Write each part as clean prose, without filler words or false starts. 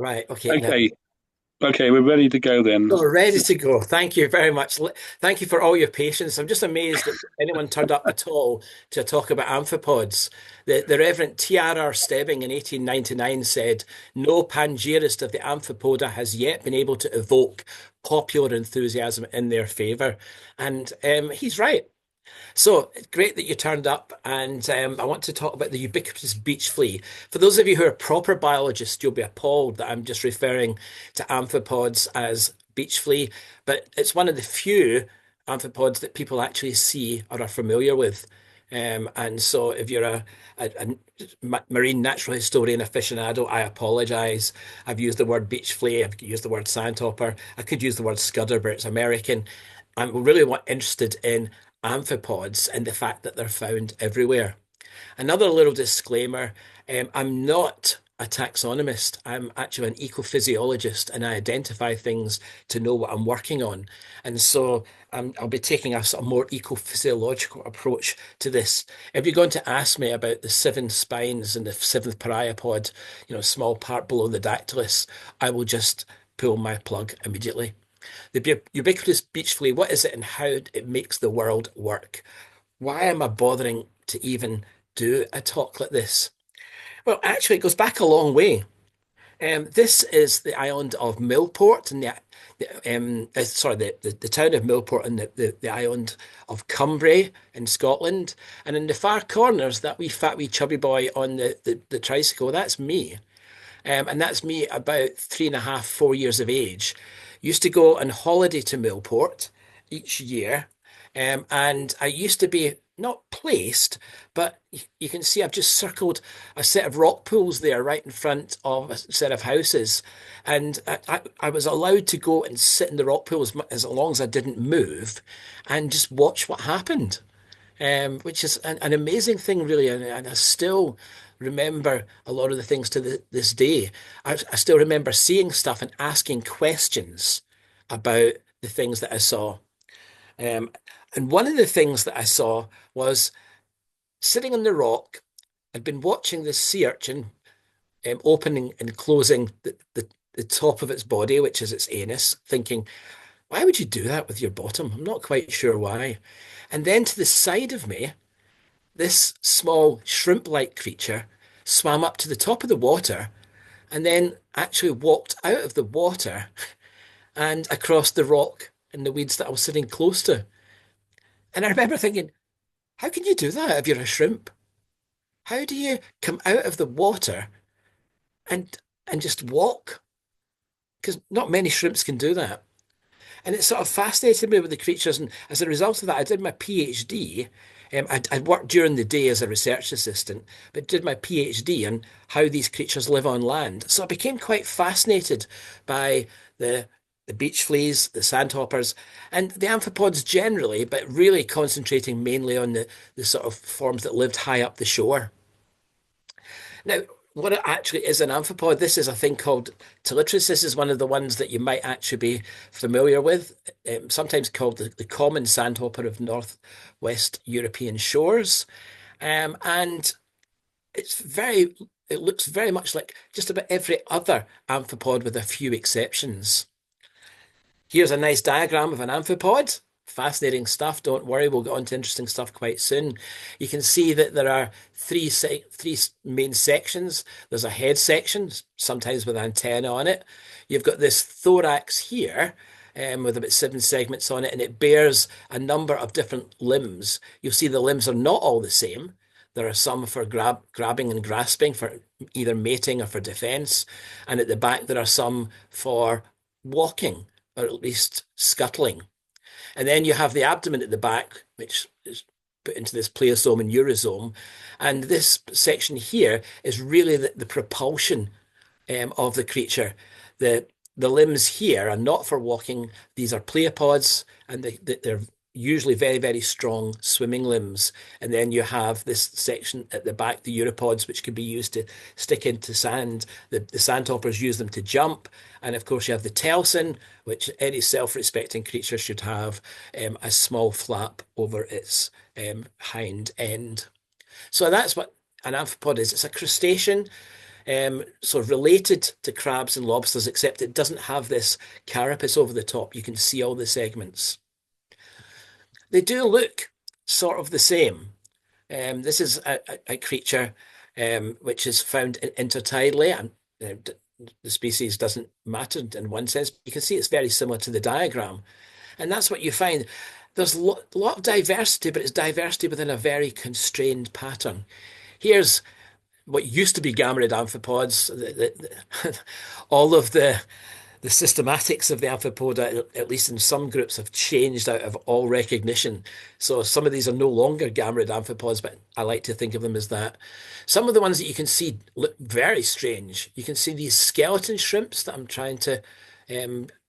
Right. Okay. Now, Okay, okay, we're ready to go then. so ready to go. Thank you very much. Thank you for all your patience. I'm just amazed that anyone turned up at all to talk about amphipods. The Reverend T.R.R. Stebbing in 1899 said, "No panegyrist of the Amphipoda has yet been able to evoke popular enthusiasm in their favor." And he's right. So great that you turned up, and I want to talk about the ubiquitous beach flea. For those of you who are proper biologists, you'll be appalled that I'm just referring to amphipods as beach flea, but it's one of the few amphipods that people actually see or are familiar with. And so, if you're a marine natural historian aficionado, I apologize. I've used the word beach flea, I've used the word sandhopper, I could use the word scudder, but it's American. I'm really interested in amphipods and the fact that they're found everywhere. Another little disclaimer, I'm not a taxonomist. I'm actually an ecophysiologist and I identify things to know what I'm working on. And so I'll be taking a sort of more ecophysiological approach to this. If you're going to ask me about the seven spines and the seventh pariapod, small part below the dactylus, I will just pull my plug immediately. The ubiquitous beach flea, what is it and how it makes the world work? Why am I bothering to even do a talk like this? Well, actually, it goes back a long way. This is the island of Millport and the town of Millport and the island of Cumbria in Scotland. And in the far corners, that wee fat wee chubby boy on the tricycle, that's me. And that's me about 3.5, 4 years of age. Used to go on holiday to Millport each year. And I used to be not placed, but you can see I've just circled a set of rock pools there right in front of a set of houses. And I was allowed to go and sit in the rock pools as long as I didn't move and just watch what happened, which is an amazing thing, really. And I still remember a lot of the things to this day. I still remember seeing stuff and asking questions about the things that I saw. Um, and one of the things that I saw was sitting on the rock. I'd been watching this sea urchin opening and closing the top of its body, which is its anus, thinking, why would you do that with your bottom? I'm not quite sure why. And then to the side of me, this small shrimp-like creature swam up to the top of the water and then actually walked out of the water and across the rock and the weeds that I was sitting close to. And I remember thinking, how can you do that if you're a shrimp? How do you come out of the water and and just walk? Because not many shrimps can do that. And it sort of fascinated me with the creatures. And as a result of that, I did my PhD. I'd worked during the day as a research assistant, but did my PhD on how these creatures live on land. So I became quite fascinated by the the beach fleas, the sandhoppers, and the amphipods generally, but really concentrating mainly on the sort of forms that lived high up the shore. Now, what it actually is an amphipod, this is a thing called Tilitris. This is one of the ones that you might actually be familiar with, sometimes called the common sandhopper of northwest European shores. And it looks very much like just about every other amphipod with a few exceptions. Here's a nice diagram of an amphipod. Fascinating stuff. Don't worry, we'll get on to interesting stuff quite soon. You can see that there are three main sections. There's a head section, sometimes with an antenna on it. You've got this thorax here, with about 7 segments on it, and it bears a number of different limbs. You'll see the limbs are not all the same. There are some for grabbing and grasping, for either mating or for defense. And at the back, there are some for walking, or at least scuttling. And then you have the abdomen at the back, which is put into this pleosome and urosome. And this section here is really the propulsion of the creature. The the limbs here are not for walking. These are pleopods, and they're usually very, very strong swimming limbs. And then you have this section at the back, the uropods, which can be used to stick into sand. The sandhoppers use them to jump. And of course, you have the telson, which any self-respecting creature should have, a small flap over its hind end. So that's what an amphipod is. It's a crustacean. sort of related to crabs and lobsters, except it doesn't have this carapace over the top. You can see all the segments. They do look sort of the same. This is a creature which is found intertidally, and the species doesn't matter in one sense. You can see it's very similar to the diagram, and that's what you find. There's a lot of diversity, but it's diversity within a very constrained pattern. Here's what used to be gammarid amphipods. All of the systematics of the Amphipoda, at least in some groups, have changed out of all recognition. So some of these are no longer gammarid amphipods, but I like to think of them as that. Some of the ones that you can see look very strange. You can see these skeleton shrimps that I'm trying to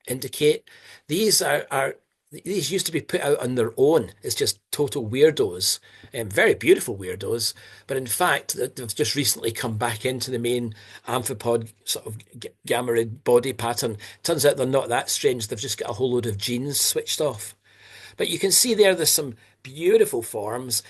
indicate. These these used to be put out on their own as just total weirdos, very beautiful weirdos. But in fact, they've just recently come back into the main amphipod sort of gammarid body pattern. Turns out they're not that strange. They've just got a whole load of genes switched off. But you can see there's some beautiful forms,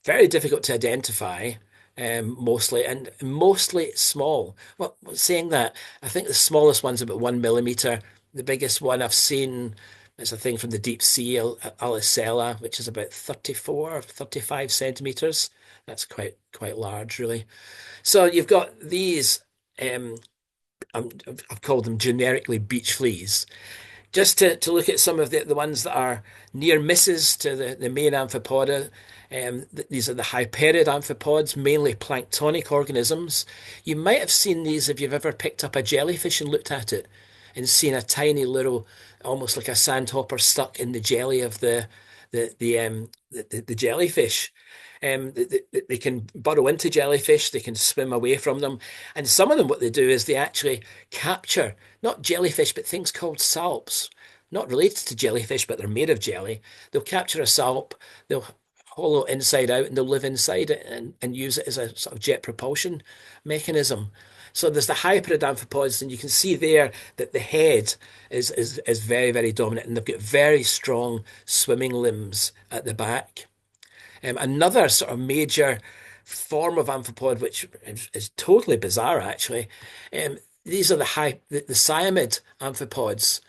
very difficult to identify, mostly, and mostly small. Well, saying that, I think the smallest one's about 1 millimeter. The biggest one I've seen is a thing from the deep sea, Alicella, which is about 34 or 35 centimeters. That's quite large, really. So you've got these, I've called them generically beach fleas. Just to look at some of the ones that are near misses to the main amphipoda. These are the hyperid amphipods, mainly planktonic organisms. You might have seen these if you've ever picked up a jellyfish and looked at it and seen a tiny little, almost like a sandhopper stuck in the jelly of the jellyfish. They can burrow into jellyfish, they can swim away from them. And some of them, what they do is they actually capture not jellyfish, but things called salps, not related to jellyfish, but they're made of jelly. They'll capture a salp, they'll hollow it inside out, and they'll live inside it and use it as a sort of jet propulsion mechanism. So there's the hybrid amphipods, and you can see there that the head is very, very dominant, and they've got very strong swimming limbs at the back. Another sort of major form of amphipod, which is totally bizarre, actually. These are the cyanid amphipods.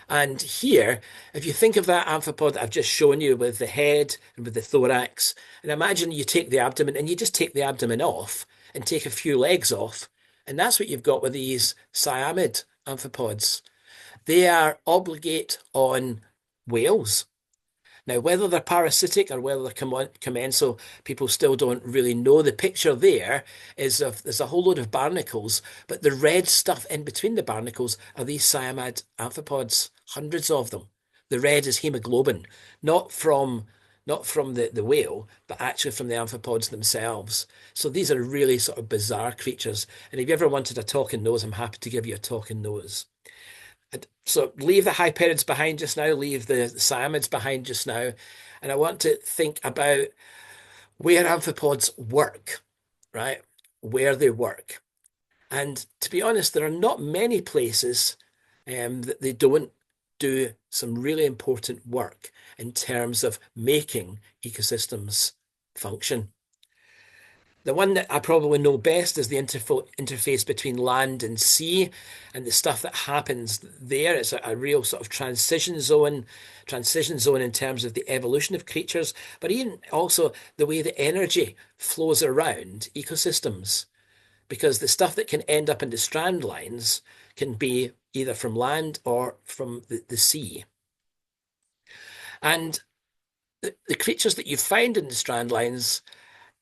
And here, if you think of that amphipod that I've just shown you with the head and with the thorax, and imagine you take the abdomen and you just take the abdomen off and take a few legs off, and that's what you've got with these cyanid amphipods. They are obligate on whales. Now, whether they're parasitic or whether they're commensal, people still don't really know. The picture there is there's a whole load of barnacles, but the red stuff in between the barnacles are these cyanid amphipods, hundreds of them. The red is hemoglobin, not from the whale, but actually from the amphipods themselves. So these are really sort of bizarre creatures. And if you ever wanted a talking nose, I'm happy to give you a talking nose. So leave the hyperids behind just now, leave the cyamids behind just now. And I want to think about where amphipods work, right? Where they work. And to be honest, there are not many places that they don't do some really important work in terms of making ecosystems function. The one that I probably know best is the interface between land and sea and the stuff that happens there. It's a real sort of transition zone in terms of the evolution of creatures, but even also the way the energy flows around ecosystems. Because the stuff that can end up in the strand lines can be either from land or from the sea. And the creatures that you find in the strand lines,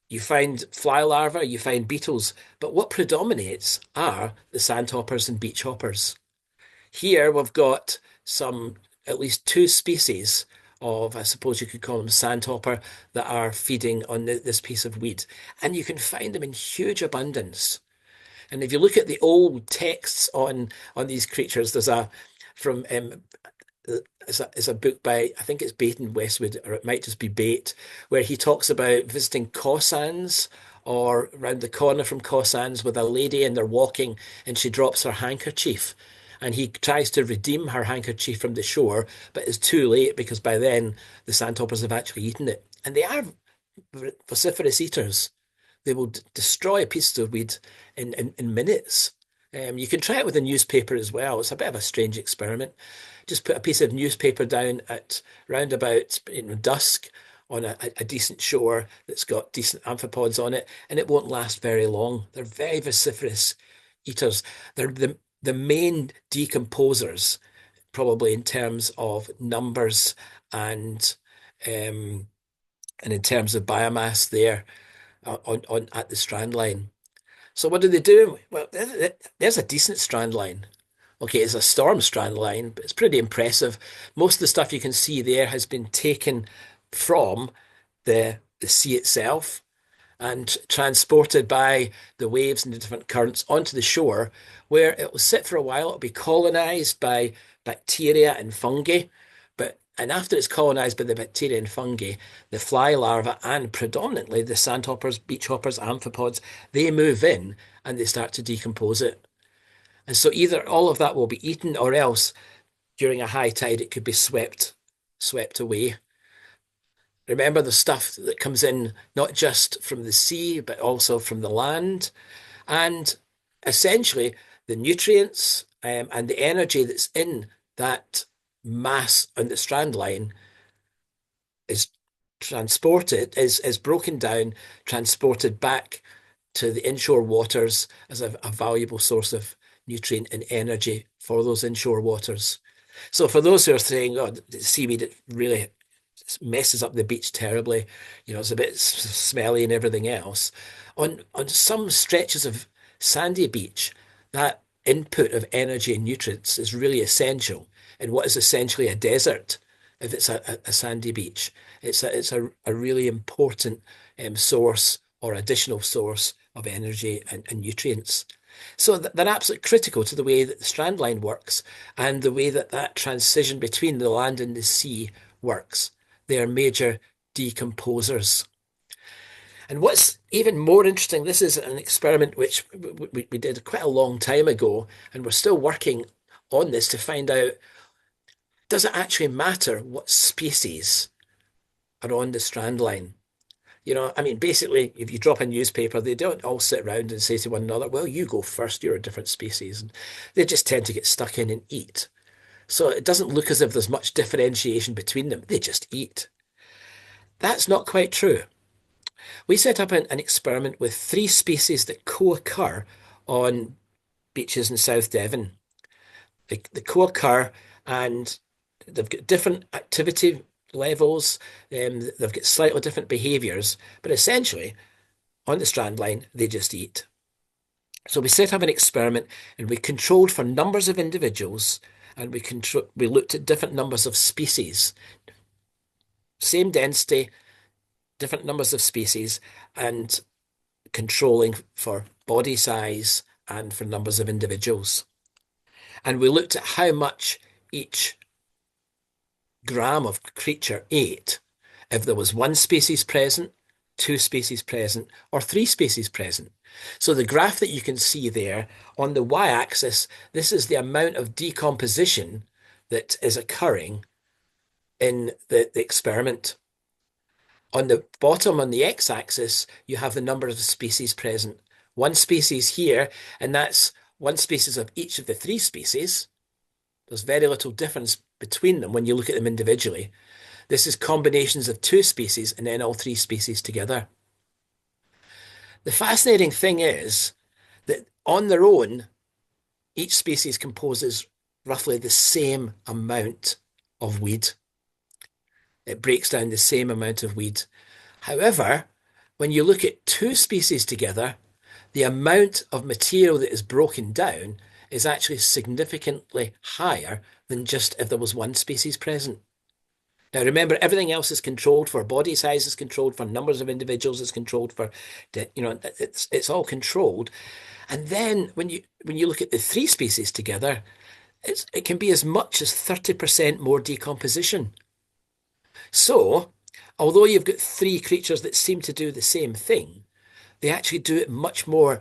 you find fly larvae, you find beetles, but what predominates are the sandhoppers and beach hoppers. Here we've got at least two species of, I suppose you could call them sandhopper, that are feeding on this piece of weed. And you can find them in huge abundance. And if you look at the old texts on these creatures, there's from it's a book by, I think it's Bate and Westwood, or it might just be Bate, where he talks about visiting Cossans or round the corner from Cossans with a lady and they're walking and she drops her handkerchief. And he tries to redeem her handkerchief from the shore, but it's too late because by then the sandhoppers have actually eaten it. And they are vociferous eaters. they will destroy a piece of weed in minutes. You can try it with a newspaper as well. It's a bit of a strange experiment. Just put a piece of newspaper down at round about dusk on a decent shore that's got decent amphipods on it, and it won't last very long. They're very vociferous eaters. They're the main decomposers, probably in terms of numbers and um, and in terms of biomass there on at the strand line. So what do they do? Well, there's a decent strand line. Okay, it's a storm strand line, but it's pretty impressive. Most of the stuff you can see there has been taken from the sea itself and transported by the waves and the different currents onto the shore, where it will sit for a while. It'll be colonized by bacteria and fungi. And after it's colonized by the bacteria and fungi, the fly larvae and predominantly the sandhoppers, beachhoppers, amphipods, they move in and they start to decompose it. And so either all of that will be eaten, or else during a high tide it could be swept away. Remember the stuff that comes in not just from the sea, but also from the land. And essentially, the nutrients and the energy that's in that mass on the strand line is is broken down, transported back to the inshore waters as a valuable source of nutrient and energy for those inshore waters. So for those who are saying, oh, the seaweed, it really messes up the beach terribly. It's a bit smelly and everything else. On some stretches of sandy beach, that input of energy and nutrients is really essential in what is essentially a desert. If it's a sandy beach, it's a really important source or additional source of energy and nutrients. So they're absolutely critical to the way that the strand line works and the way that that transition between the land and the sea works. They are major decomposers. And what's even more interesting, this is an experiment which we did quite a long time ago, and we're still working on this to find out, does it actually matter what species are on the strand line? I mean, basically, if you drop a newspaper, they don't all sit around and say to one another, well, you go first, you're a different species. And they just tend to get stuck in and eat. So it doesn't look as if there's much differentiation between them. They just eat. That's not quite true. We set up an experiment with three species that co-occur on beaches in South Devon. They co-occur and they've got different activity levels, they've got slightly different behaviours, but essentially on the strand line, they just eat. So we set up an experiment and we controlled for numbers of individuals and we looked at different numbers of species, same density, different numbers of species, and controlling for body size and for numbers of individuals. And we looked at how much each gram of creature ate if there was one species present, two species present, or three species present. So the graph that you can see there on the y-axis, this is the amount of decomposition that is occurring in the experiment. On the bottom, on the x-axis, you have the number of species present. One species here, and that's one species of each of the three species. There's very little difference between them when you look at them individually. This is combinations of two species and then all three species together. The fascinating thing is that on their own, each species composes roughly the same amount of weed. It breaks down the same amount of weed. However, when you look at two species together, the amount of material that is broken down is actually significantly higher than just if there was one species present. Now, remember, everything else is controlled for. Body size is controlled for. Numbers of individuals is controlled for. It's all controlled. And then when you look at the three species together, it can be as much as 30% more decomposition. So, although you've got three creatures that seem to do the same thing, they actually do it much more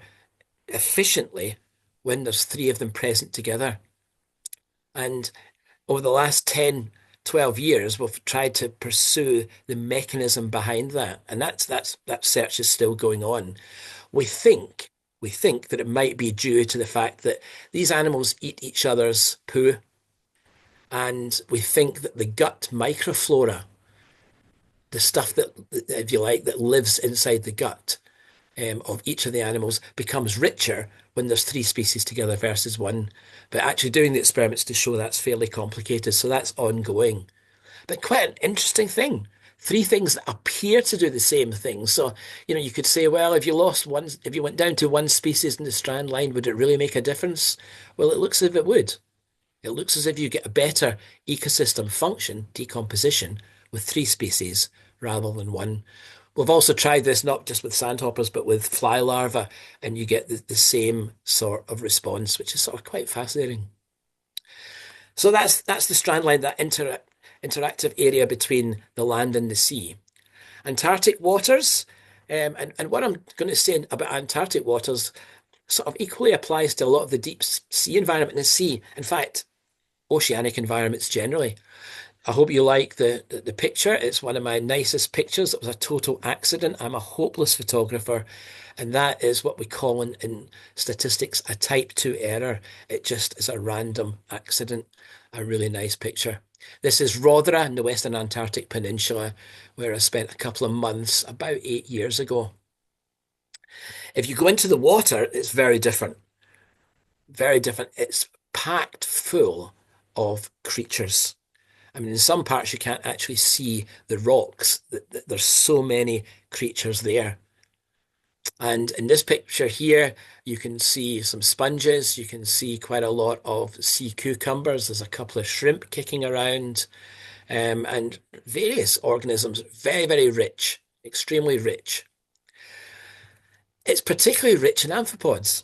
efficiently when there's three of them present together. And over the last 10 12 years, we've tried to pursue the mechanism behind that. And that search is still going on. We think we think that it might be due to the fact that these animals eat each other's poo, and we think that the gut microflora, the stuff that, if you like, that lives inside the gut of each of the animals, becomes richer when there's three species together versus one. But actually doing the experiments to show that's fairly complicated, so that's ongoing. But quite an interesting thing. Three things that appear to do the same thing. So, you could say, well, if you went down to one species in the strand line, would it really make a difference? Well, it looks as if it would. It looks as if you get a better ecosystem function, decomposition, with three species rather than one. We've also tried this not just with sandhoppers, but with fly larvae, and you get the same sort of response, which is sort of quite fascinating. So that's the strand line, that interactive area between the land and the sea. Antarctic waters, and what I'm going to say about Antarctic waters sort of equally applies to a lot of the deep sea environment in the sea. In fact, oceanic environments generally. I hope you like the picture. It's one of my nicest pictures. It was a total accident. I'm a hopeless photographer, and that is what we call in statistics a type 2 error. It just is a random accident. A really nice picture. This is Rothera in the Western Antarctic Peninsula, where I spent a couple of months about 8 years ago. If you go into the water, it's very different. Very different. It's packed full of creatures. I mean, in some parts you can't actually see the rocks. There's so many creatures there. And in this picture here, you can see some sponges. You can see quite a lot of sea cucumbers. There's a couple of shrimp kicking around, and various organisms. Very, very rich, extremely rich. It's particularly rich in amphipods.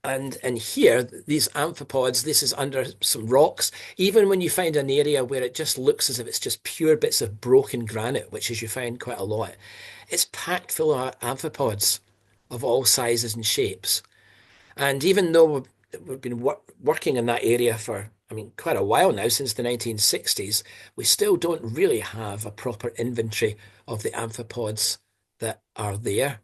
And here, these amphipods, this is under some rocks. Even when you find an area where it just looks as if it's just pure bits of broken granite, which is you find quite a lot, it's packed full of amphipods of all sizes and shapes. And even though we've been working in that area for, I mean, quite a while now, since the 1960s, we still don't really have a proper inventory of the amphipods that are there.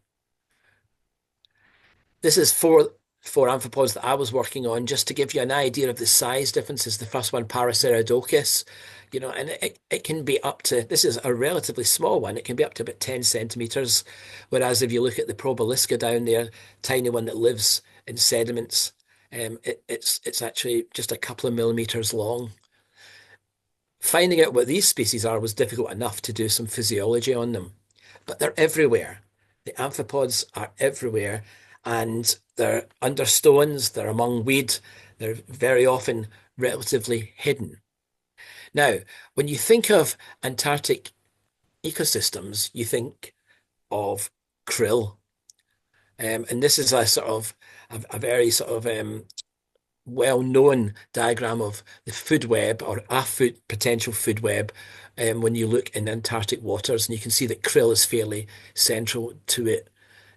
This is four amphipods that I was working on, just to give you an idea of the size differences. The first one, Paracerodocus, and it can be up to, this is a relatively small one, it can be up to about 10 centimeters. Whereas if you look at the Proboscis down there, tiny one that lives in sediments, it's actually just a couple of millimeters long. Finding out what these species are was difficult enough to do some physiology on them, but they're everywhere. The amphipods are everywhere, and they're under stones, they're among weed, they're very often relatively hidden. Now, when you think of Antarctic ecosystems, you think of krill. And this is a sort of a very sort of well-known diagram of the food web, or a potential food web, when you look in Antarctic waters, and you can see that krill is fairly central to it.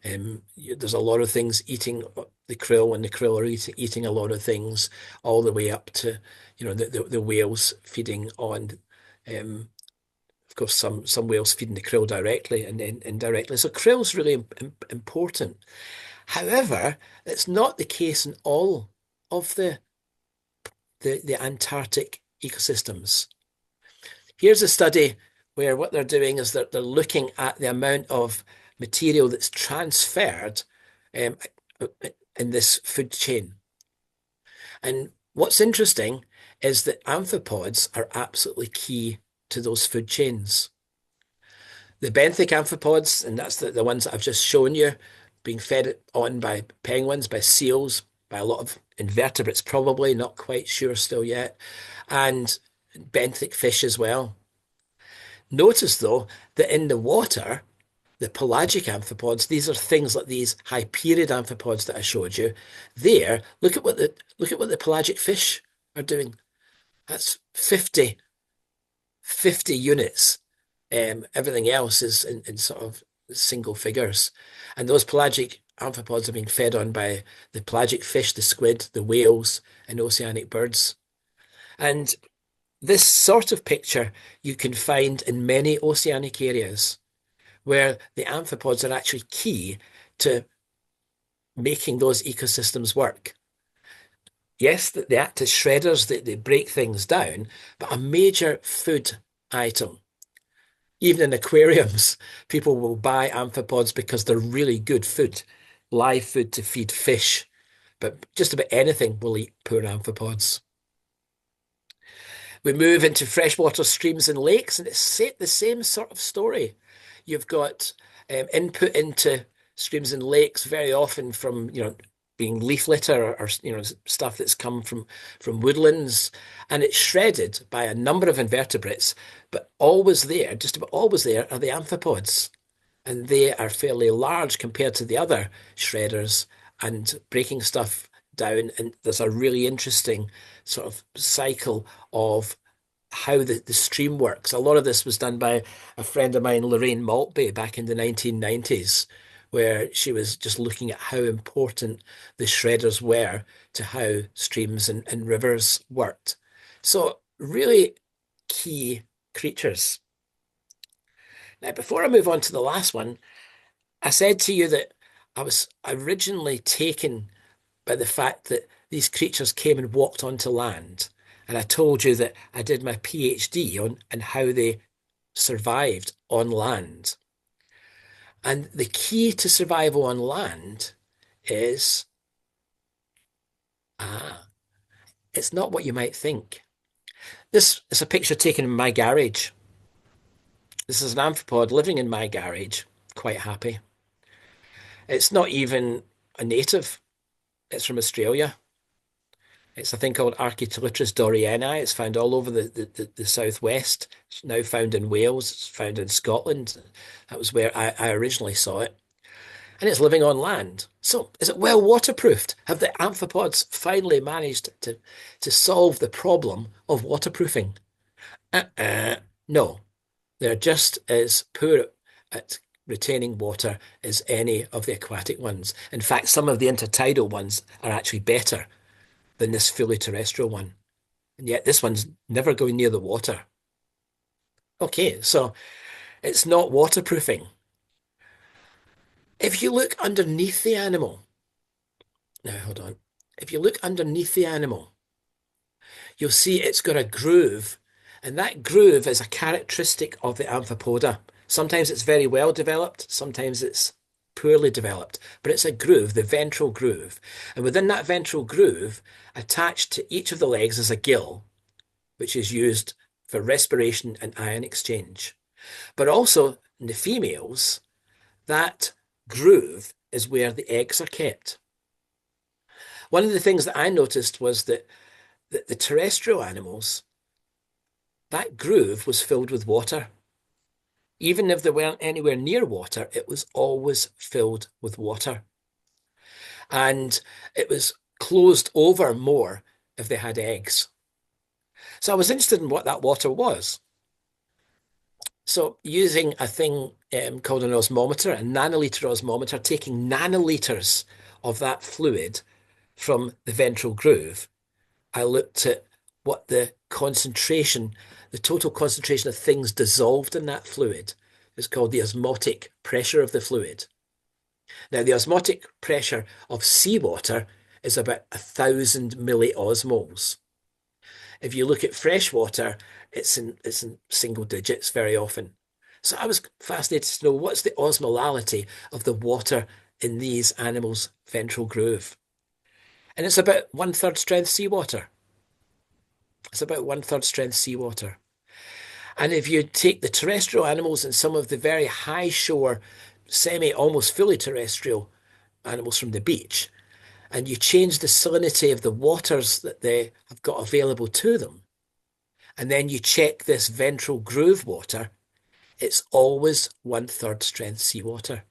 There's a lot of things eating the krill, and the krill are eating a lot of things, all the way up to, the whales feeding on. Of course, some whales feeding the krill directly and then indirectly. So krill's really important. However, it's not the case in all of the Antarctic ecosystems. Here's a study where what they're doing is that they're looking at the amount of material that's transferred um, in this food chain. And what's interesting is that amphipods are absolutely key to those food chains. The benthic amphipods, and that's the ones that I've just shown you, being fed on by penguins, by seals, by a lot of invertebrates, probably, not quite sure still yet, and benthic fish as well. Notice, though, that in the water, the pelagic amphipods, these are things like these high period amphipods that I showed you. There, look at what the pelagic fish are doing. That's 50 units. Everything else is in sort of single figures. And those pelagic amphipods are being fed on by the pelagic fish, the squid, the whales, and oceanic birds. And this sort of picture you can find in many oceanic areas where the amphipods are actually key to making those ecosystems work. Yes, they act as shredders, they break things down, but a major food item. Even in aquariums, people will buy amphipods because they're really good food, live food to feed fish. But just about anything will eat poor amphipods. We move into freshwater streams and lakes, and it's the same sort of story. You've got input into streams and lakes very often from, being leaf litter or stuff that's come from woodlands, and it's shredded by a number of invertebrates, but always there, just about always there, are the amphipods, and they are fairly large compared to the other shredders and breaking stuff down. And there's a really interesting sort of cycle of how the stream works. A lot of this was done by a friend of mine, Lorraine Maltby, back in the 1990s, where she was just looking at how important the shredders were to how streams and rivers worked. So, really key creatures. Now, before I move on to the last one, I said to you that I was originally taken by the fact that these creatures came and walked onto land. And I told you that I did my PhD on how they survived on land. And the key to survival on land is, ah, it's not what you might think. This is a picture taken in my garage. This is an amphipod living in my garage, quite happy. It's not even a native. It's from Australia. It's a thing called Archaeopteryx doriani. It's found all over the southwest. It's now found in Wales. It's found in Scotland. That was where I originally saw it. And it's living on land. So is it well waterproofed? Have the amphipods finally managed to solve the problem of waterproofing? No, they're just as poor at retaining water as any of the aquatic ones. In fact, some of the intertidal ones are actually better than this fully terrestrial one. And yet this one's never going near the water. Okay, so it's not waterproofing. If you look underneath the animal, now hold on. If you look underneath the animal, you'll see it's got a groove, and that groove is a characteristic of the Amphipoda. Sometimes it's very well developed, sometimes it's poorly developed, but it's a groove, the ventral groove. And within that ventral groove, attached to each of the legs is a gill, which is used for respiration and ion exchange. But also in the females, that groove is where the eggs are kept. One of the things that I noticed was that the terrestrial animals, that groove was filled with water. Even if they weren't anywhere near water, it was always filled with water. And it was closed over more if they had eggs. So I was interested in what that water was. So using a thing called an osmometer, a nanoliter osmometer, taking nanoliters of that fluid from the ventral groove, I looked at what the concentration, the total concentration of things dissolved in that fluid is called the osmotic pressure of the fluid. Now, the osmotic pressure of seawater is about 1,000 milliosmoles. If you look at fresh water, it's in single digits very often. So I was fascinated to know what's the osmolality of the water in these animals' ventral groove. And it's about one-third strength seawater. It's about one-third strength seawater. And if you take the terrestrial animals and some of the very high shore, almost fully terrestrial animals from the beach, and you change the salinity of the waters that they have got available to them, and then you check this ventral groove water, it's always one-third strength seawater.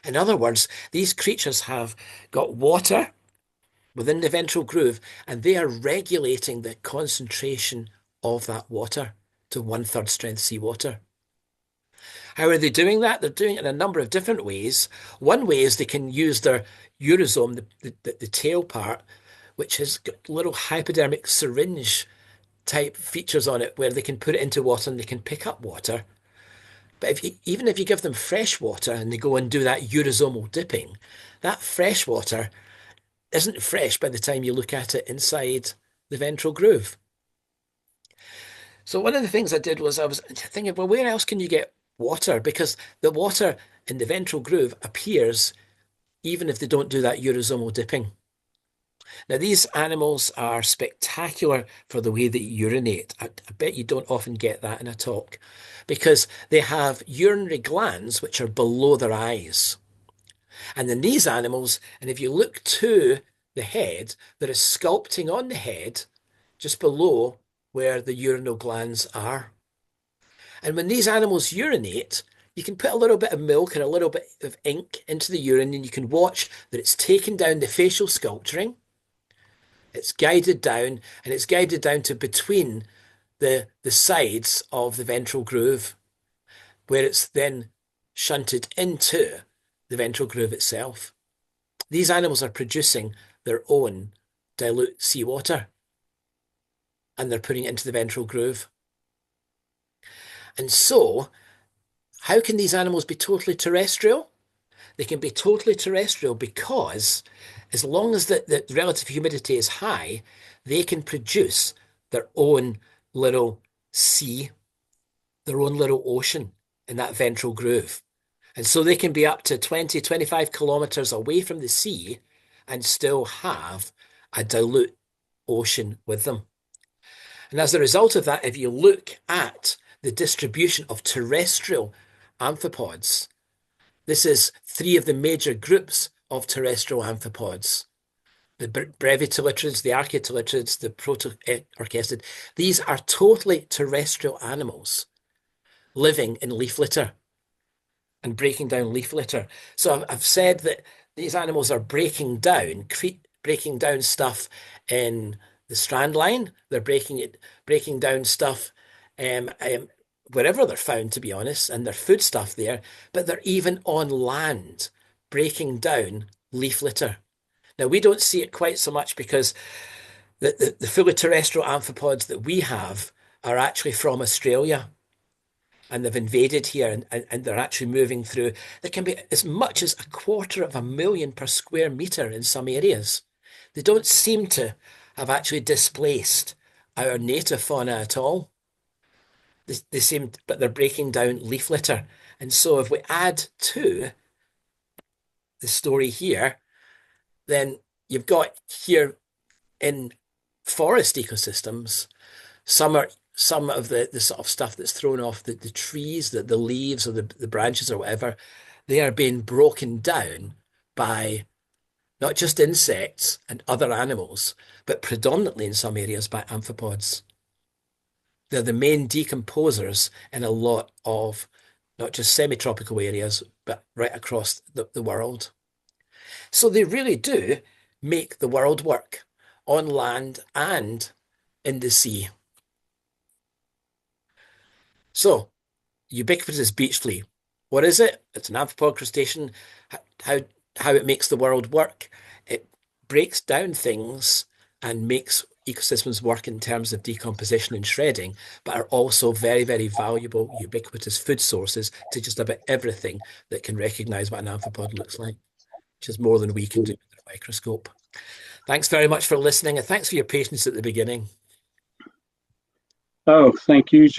In other words, these creatures have got water within the ventral groove, and they are regulating the concentration of that water to one-third strength seawater. How are they doing that? They're doing it in a number of different ways. One way is they can use their urosome, the tail part, which has got little hypodermic syringe type features on it where they can put it into water and they can pick up water. But even if you give them fresh water and they go and do that eurosomal dipping, that fresh water isn't fresh by the time you look at it inside the ventral groove. So one of the things I did was I was thinking, well, where else can you get water? Because the water in the ventral groove appears even if they don't do that eurosomal dipping. Now, these animals are spectacular for the way they urinate. I bet you don't often get that in a talk because they have urinary glands which are below their eyes. And in these animals, and if you look to the head, there is sculpting on the head just below where the urinal glands are. And when these animals urinate, you can put a little bit of milk and a little bit of ink into the urine, and you can watch that it's taken down the facial sculpturing. It's guided down, and it's guided down to between the sides of the ventral groove, where it's then shunted into the ventral groove itself. These animals are producing their own dilute seawater, and they're putting it into the ventral groove. And so, how can these animals be totally terrestrial? They can be totally terrestrial because as long as the relative humidity is high, they can produce their own little sea, their own little ocean in that ventral groove. And so they can be up to 20, 25 kilometers away from the sea and still have a dilute ocean with them. And as a result of that, if you look at the distribution of terrestrial amphipods, this is three of the major groups of terrestrial amphipods. The brevitilitrids, the archaeotilitrids, the protorchestid. These are totally terrestrial animals living in leaf litter and breaking down leaf litter. So I've said that these animals are breaking down stuff in the strandline. They're breaking down stuff wherever they're found, to be honest, and their food stuff there. But they're even on land breaking down leaf litter. Now we don't see it quite so much because the fully terrestrial amphipods that we have are actually from Australia and they've invaded here and they're actually moving through. There can be as much as 250,000 per square meter in some areas. They don't seem to have actually displaced our native fauna at all. They seem, but they're breaking down leaf litter. And so if we add to the story here, then you've got here in forest ecosystems, some of the sort of stuff that's thrown off the trees, the leaves or the branches or whatever, they are being broken down by not just insects and other animals, but predominantly in some areas by amphipods. They're the main decomposers in a lot of not just semi-tropical areas, but right across the world. So they really do make the world work on land and in the sea. So, ubiquitous beach flea. What is it? It's an amphipod crustacean. How how it makes the world work? It breaks down things and makes ecosystems work in terms of decomposition and shredding, but are also very, very valuable, ubiquitous food sources to just about everything that can recognize what an amphipod looks like, which is more than we can do with a microscope. Thanks very much for listening, and thanks for your patience at the beginning. Oh, thank you, John.